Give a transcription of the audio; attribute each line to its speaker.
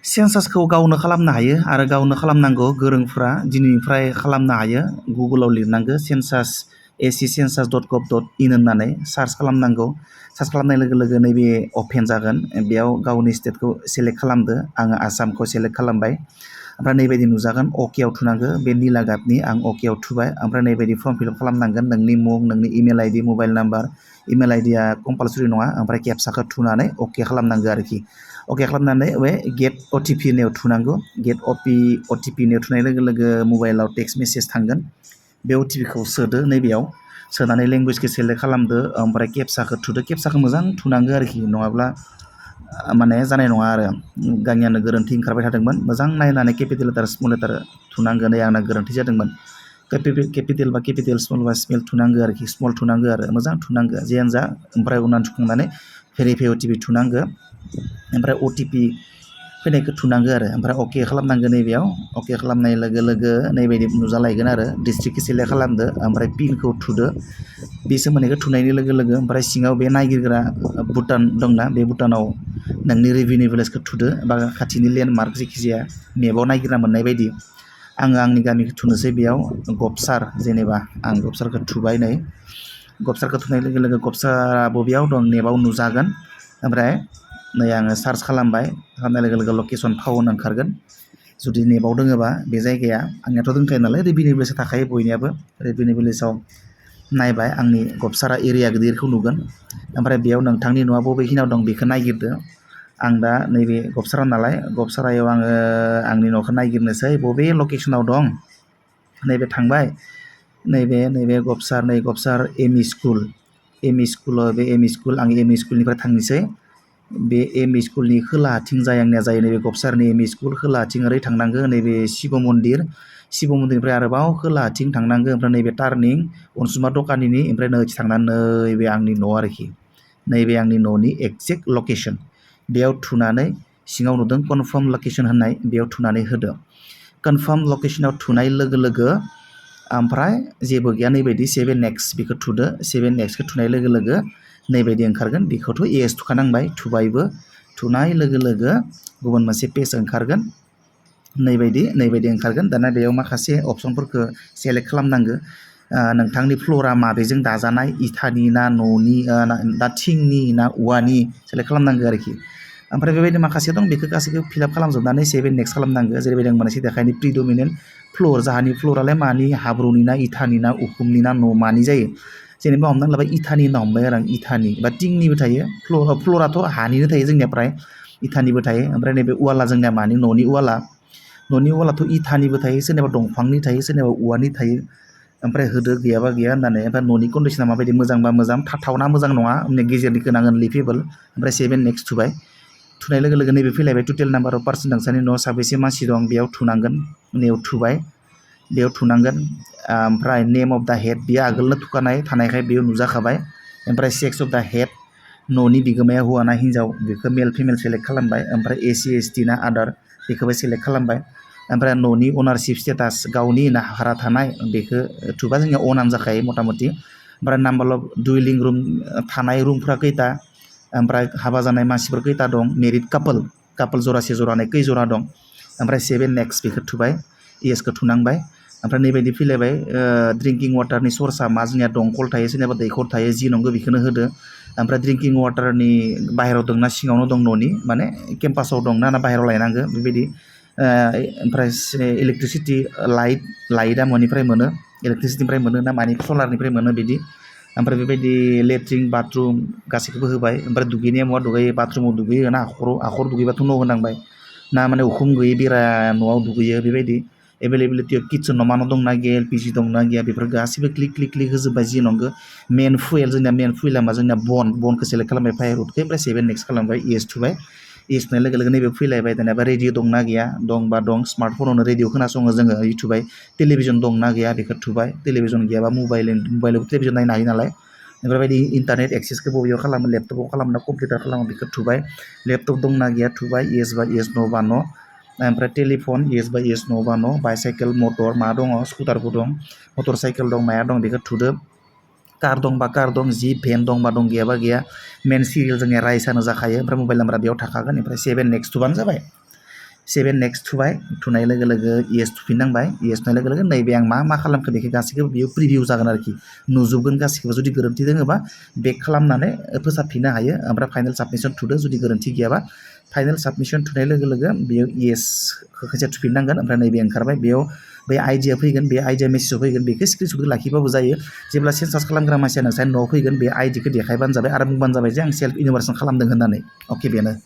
Speaker 1: सेन्सासखौ गावनो खालामनो हायो आरो गावनो खालामनांगौ गोरोंफ्रा दिनैनिफ्राय खालामनो हायो गुगोलाव लिरनांगौ सेन्सास ac.census.gov.in होननानै सार्च खालामनांगौ सार्च खालामनाय लोगो लोगो नैबे अपेन जागोन बेयाव गावनि स्टेटखौ सेलेक्ट खालामदो आङो आसामखौ सेलेक्ट खालामबाय ओमफ्राय नैबायदि नुजागोन अकेआव थुनांगौ बे निला गाबनि आं अकेआव थुबाय ओमफ्राय नैबायदि फर्म फिलआप खालामनांगोन नोंनि मुं नोंनि email ID mobile number email idea compulsory नङा ओमफ्राय केपसाखौ थुनानै अके खालामनांगौ आरोखि अके खालामनानै बे गेट अटिपि होननायाव थुनांगौ गेट अटिपि होननायाव थुनाय लोगो लोगो मबाइलाव टेक्स्ट मेसेज थांगोन बे अटिपिखौ सोदो नैबेयाव सोनानै लेंगुवेजखौ सेलेक्ट खालामदो ओमफ्राय केपसाखौ थुदो केपसाखौ मोजां थुनांगौ आरोखि नङाब्ला माने जानाय नङा आरो गावनियानो गोरोन्थि ओंखारबाय थादोंमोन मोजां नायनानै केपिटेल लेटार स्मल लेटार थुनांगोन आंना गोरोन्थि जादोंमोन केपिटेल बा केपिटेल स्मल बा स्मल थुनांगौ आरोखि स्मल थुनांगौ आरो मोजां थुनांगौ जियानो जा ओमफ्राय उनाव थुखांनानै भेरिफाइ अटिपि थुनांगौ ओमफ्राय अटिपि फैनायखौ थुनांगौ आरो ओमफ्राय अके खालामनांगौ नैबेयाव अके खालामनाय लोगो लोगो नैबायदि नुजालायगोन आरो डिस्ट्रिक्टखौ सेलेक्ट खालामदो ओमफ्राय पिनखौ थुदो बे सोमोन्दैखौ थुनायनि लोगो लोगो ओमफ्राय सिङाव बे नायगिरग्रा भुटान दंना बे भुटानाव नोंनि रेभिनिउ भिलेजखौ थुदो बा खाथिनि लेन्डमार्क जेखिजाया मेपाव नायगिरना मोननाय बायदि आङो आंनि गामिखौ थुनोसै बेयाव गबसार जेनेबा आं गबसारखौ थुबाय नै गबसारखौ थुनाय लोगो लोगो गबसारा बबेयाव दं मेपाव नुजागोन ओमफ्राय नै आङो सार्च खालामनाय लोगो लोगो लकेसन फावन ओंखारगोन जुदि नेटआव दोङोबा बे जायगाया आंनियाथ' दंखायो नालाय रेभिनिउ भिलेज थाखायो बयनियाबो रेभिनिउ भिलेजाव नायबाय आंनि गबसारा एरिया गिदिरखौ नुगोन ओमफ्राय बेयाव नोंथांनि न'आ बबेखिनियाव दं बेखौ नायगिरदो आं दा नैबे गबसारा नालाय गबसारायाव आङो आंनि न'खौ नायगिरनोसै बबे लकेसनाव दं नैबे थांबाय नैबे गबसार एमइ स्कुलाव बे एमइ स्कुल आं एमइ स्कुलनिफ्राय थांनोसै बे एमइ स्कुलनि खोलाहाथिं जाय आंनिया जायो नैबे गबसारनि एमइ स्कुल खोलाहाथिं ओरै थांनांगौ नैबे शिब मन्दिरनिफ्राय आरोबाव खोलाहाथिं थांनांगौ ओमफ्राय नैबे टार्निं अनसुमा दखानिनि ओमफ्राय नै थांनानै नैबे आंनि न' आरोखि नैबे आंनि न'नि एक्जेक्ट लकेसन बेयाव थुनानै सिङाव नुदों कनफार्म लकेसन होननाय बेयाव थुनानै होदो कनफार्म लकेसनाव थुनाय लोगो लोगो ओमफ्राय जेबो गैया नैबायदि सेभ नेक्स्ट बेखौ थुदो सेभ नेक्स्टखौ थुनाय लोगो लोगो नैबायदि ओंखारगोन बेखौथ' एस थुखानांबाय थुबायबो थुनाय लोगो लोगो गुबुन मोनसे पेज ओंखारगोन नैबायदि ओंखारगोन दाना बेयाव माखासे अपसनफोरखौ सेलेक्ट खालामनांगौ नोंथांनि फ्ल'रा माबेजों दाजानाय इटानि ना न'नि ना थिंनि ना औवानि सेलेक्ट खालामनांगौ आरोखि ओमफ्राय बेबायदि माखासे दं बेखौ गासैखौबो फिलआप खालामजोबनानै सेभ नेक्स्ट खालामनांगौ जेरैबायदि आं मोनसे देखायनि प्रिडमिनेन्ट फ्ल'र जाहानि फ्ल'रालाय मानि हाब्रुनि ना इटानि ना उखुमनि ना न' मानि जायो जेनेबा हमनानै लाबाय इटानि होनना हमबाय आरो आं इटानि बा टिंनिबो थायो फ्ल'राथ' हानिनो थायो जोंनिया प्राय इटानिबो थायो ओमफ्राय नैबे उवाला जोंनिया मानि न'नि उवालाथ' इटानिबो थायो सोरनिबा दंफांनि थायो सोरनिबा औवानि थायो ओमफ्राय होदो गैयाबा गैया होननानै ओमफ्राय न'नि कन्डिसना माबायदि मोजांबा मोजां थाथावना मोजां नङा गेजेरनिखौ नांगोन लिभेबल ओमफ्राय सेभ नेक्स्ट थुबाय थुनाय लोगो लोगो नैबे फैलायबाय टटेल नाम्बार अफ पार्सन नोंसानि न'आव साबेसे मानसि दं बेयाव थुनांगोन नैयाव थुबाय बेयाव थुनांगोन ओमफ्राय नेम अफ दा हेड बेयो आगोलनो थुखानाय थानायखाय बेयाव नुजाखाबाय ओमफ्राय सेक्स अफ दा हेड न'नि बिगोमाया हौवा ना हिन्जाव बेखौ मेल फिमेल सेलेक्ट खालामबाय ओमफ्राय एसि एसटि ना आदार बेखौबो सेलेक्ट खालामबाय ओमफ्राय न'नि अनारशिप स्टेटास गावनि ना भारा थानाय बेखौ थुबा जोंनिया अनानो जाखायो मथा मथि ओमफ्राय नाम्बार अफ दुइलिं रुम थानाय रुमफ्रा खैथा ओमफ्राय हाबा जानाय मानसिफोर खैथा दं मेरिड कापोल जरासे जरानै खै जरा दं ओमफ्राय सेभ नेक्स्ट बेखौ थुबाय इएसखौ थुनांबाय ओमफ्राय नैबायदि फैलायबाय ड्रिंकिं वाटारनि सर्सआ मा जोंनिया दंखल थायो सोरनियाबा दैखर थायो जि नंगौ बेखौनो होदो ओमफ्राय ड्रिंकिं वाटारनि बाहेरायाव दं ना सिङावनो दं न'नि माने केम्पासाव दं ना बाहेरायाव लायनांगौ बेबायदि ओमफ्राय इलेक्ट्रिसिटि लाइटआ मानिफ्राय मोनो इलेक्ट्रिसिटिनिफ्राय मोनो ना मानि सलारनिफ्राय मोनो बिदि ओमफ्राय बेबायदि लेट्रिन बाथरुम गासैखौबो होबाय ओमफ्राय दुगैनाया महा दुगैयो बाथरुमाव दुगैयो ना हाखर दुगैबाथ' न' होनांबाय ना माने उखुम गैयै बेरा न'आव दुगैयो बेबायदि एभेलेबिलिटि अफ किटचेन नमा न' दंना गैया एलपिजि दंना गैया बेफोर गासैबो क्लिक होजोब्बाय जि नंगौ मेन फुवेला मा जोंनिया बनखौ सेलेक्ट खालामबाय फायारउडखौ ओमफ्राय सेभ नेक्स्ट खालामबाय इएस थुबाय इएस थुनाय लोगो लोगो नैबे फैलायबाय दानिया रेडिअ दंना गैया दंबा दं स्मार्टफनावनो रेडिअ खोनासङो जोङो थुबाय टेलिभिजन दंना गैया बेखौ थुबाय टेलिभिजन गैयाबा मबाइलावबो टेलिभिजन नायनो हायो नालाय बेफोरबायदि इन्टारनेट एक्सेसखौ बबेयाव खालामो लेपटपाव खालामो ना कम्पिउटार खालामो बेखौ थुबाय लेपटप दंना गैया थुबाय इएस बा इएस न'बा न' ओमफ्राय टेलिफन इएस बा इएस न'बा न' बाइसाइकेल मटर मा दङ स्कुटारबो दं मटर साइकेल दं माया दं बेखौ थुदो कार दंबा कार दं जिप भेन दंबा दं गैयाबा गैया मेन सिरियल जोंनिया राइसानो जाखायो ओमफ्राय मबाइल नाम्बारा बेयाव थाखागोन ओमफ्राय सेभ नेक्स्ट थुबानो जाबाय 7 नेक्स्ट थुबाय थुनाय लोगो लोगो इएस थुफिननांबाय इएस थुनाय लोगो लोगो नैबे आं मा खालामखो बेखौ गासैखौबो बियो प्रिभिउ जागोन आरोखि नुजोबगोन गासैखौबो जुदि गोरोन्थि दङोबा बेक खालामनानै फोसाबफिननो हायो ओमफ्राय फाइनाल साबमिसन थुदो जुदि गोरोन्थि गैयाबा फाइनाल साबमिसन थुनाय लोगो लोगो बेयो इएस खनसे थुफिननांगोन ओमफ्राय नैबे ओंखारबाय बेयाव बे आइडिया फैगोन बे आइडिया मेसेजाव फैगोन बेखौ स्क्रिनशट लाखिबाबो जायो जेब्ला सेन्सास खालामग्रा मानसिया नोंसानि न'आव फैगोन बे आइडिखौ देखायबानो जाबाय आरो बुंबानो जाबाय जे आं सेल्फ इनुमारेसन खालामदों होननानै अके बेनो